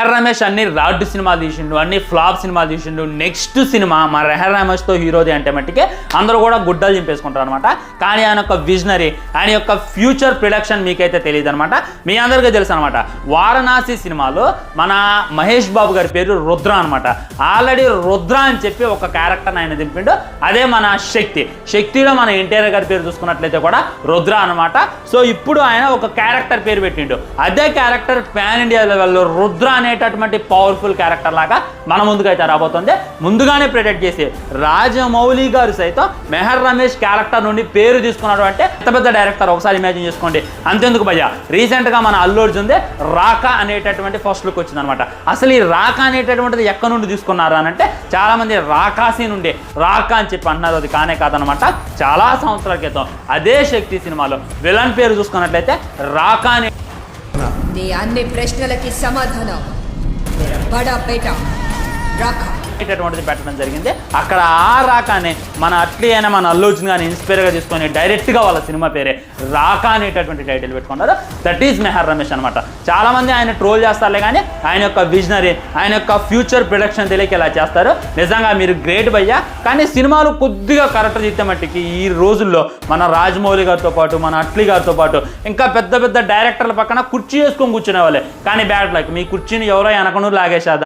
మెహర్ రమేష్ అన్ని రాడ్ సినిమాలు తీసిండు, అన్ని ఫ్లాప్ సినిమాలు తీసిండు. నెక్స్ట్ సినిమా మా మెహర్ రమేష్తో హీరోది అంటే మట్టికే అందరూ కూడా గుడ్డలు చింపేసుకుంటారు అనమాట. కానీ ఆయన యొక్క విజనరీ, ఆయన యొక్క ఫ్యూచర్ ప్రొడక్షన్ మీకైతే తెలియదు అనమాట. మీ అందరికీ తెలుసు అనమాట. వారణాసి సినిమాలో మన మహేష్ బాబు గారి పేరు రుద్ర అనమాట. ఆల్రెడీ రుద్ర అని చెప్పి ఒక క్యారెక్టర్ ఆయన దింపిండు. అదే మన శక్తిలో మన ఎన్టీఆర్ గారి పేరు చూసుకున్నట్లయితే కూడా రుద్ర అనమాట. సో ఇప్పుడు ఆయన ఒక క్యారెక్టర్ పేరు పెట్టిండు. అదే క్యారెక్టర్ పాన్ ఇండియా లెవెల్లో రుద్ర అనేటటువంటి పవర్ఫుల్ క్యారెక్టర్ లాగా మన ముందుకైతే రాబోతుంది. ముందుగానే ప్రెడిక్ట్ చేసి రాజమౌళి గారు సైతం మెహర్ రమేష్ క్యారెక్టర్ నుండి పేరు తీసుకున్నాడు అంటే ఎంత పెద్ద డైరెక్టర్ ఒకసారి ఇమాజిన్ చేసుకోండి. అంతెందుకు భయ్యా, రీసెంట్గా మన అల్లు అర్జున్దే రాకా అనేటటువంటి ఫస్ట్ లుక్ వచ్చింది అనమాట. అసలు ఈ రాకా అనేటటువంటిది ఎక్కడి నుండి తీసుకున్నారు అని అంటే చాలా మంది రాకాసి నుండి రాకా అని చెప్పి అంటున్నారు. అది కానే కాదనమాట. చాలా సంవత్సరాల క్రితం అదే శక్తి సినిమాలో విలన్ పేరు చూసుకున్నట్లయితే రాకా అనే నీ అన్ని ప్రశ్నలకి సమాధానం బడా బేట రాకా అనేటటువంటిది పెట్టడం జరిగింది. అక్కడ ఆ రాకానే మన అట్లీ అయినా మన అల్లు అర్జున్ గారిని ఇన్స్పైర్గా తీసుకొని డైరెక్ట్గా వాళ్ళ సినిమా పేరే రాకా అనేటటువంటి టైటిల్ పెట్టుకున్నారు. దట్ ఈజ్ మెహర్ రమేష్ అనమాట. చాలామంది ఆయన ట్రోల్ చేస్తారులే కానీ ఆయన యొక్క విజనరీ, ఆయన యొక్క ఫ్యూచర్ ప్రొడక్షన్ తెలియక ఇలా చేస్తారు. నిజంగా మీరు గ్రేట్ భయ్యా. కానీ సినిమాలు కొద్దిగా కరెక్ట్ చేస్తే మట్టికి ఈ రోజుల్లో మన రాజమౌళి గారితో పాటు, మన అట్లీ గారితో పాటు ఇంకా పెద్ద పెద్ద డైరెక్టర్ల పక్కన కుర్చీ వేసుకొని కూర్చునే వాళ్ళే. కానీ బ్యాడ్ లక్, మీ కుర్చీని ఎవరో వెనకనూ లాగేసేదా.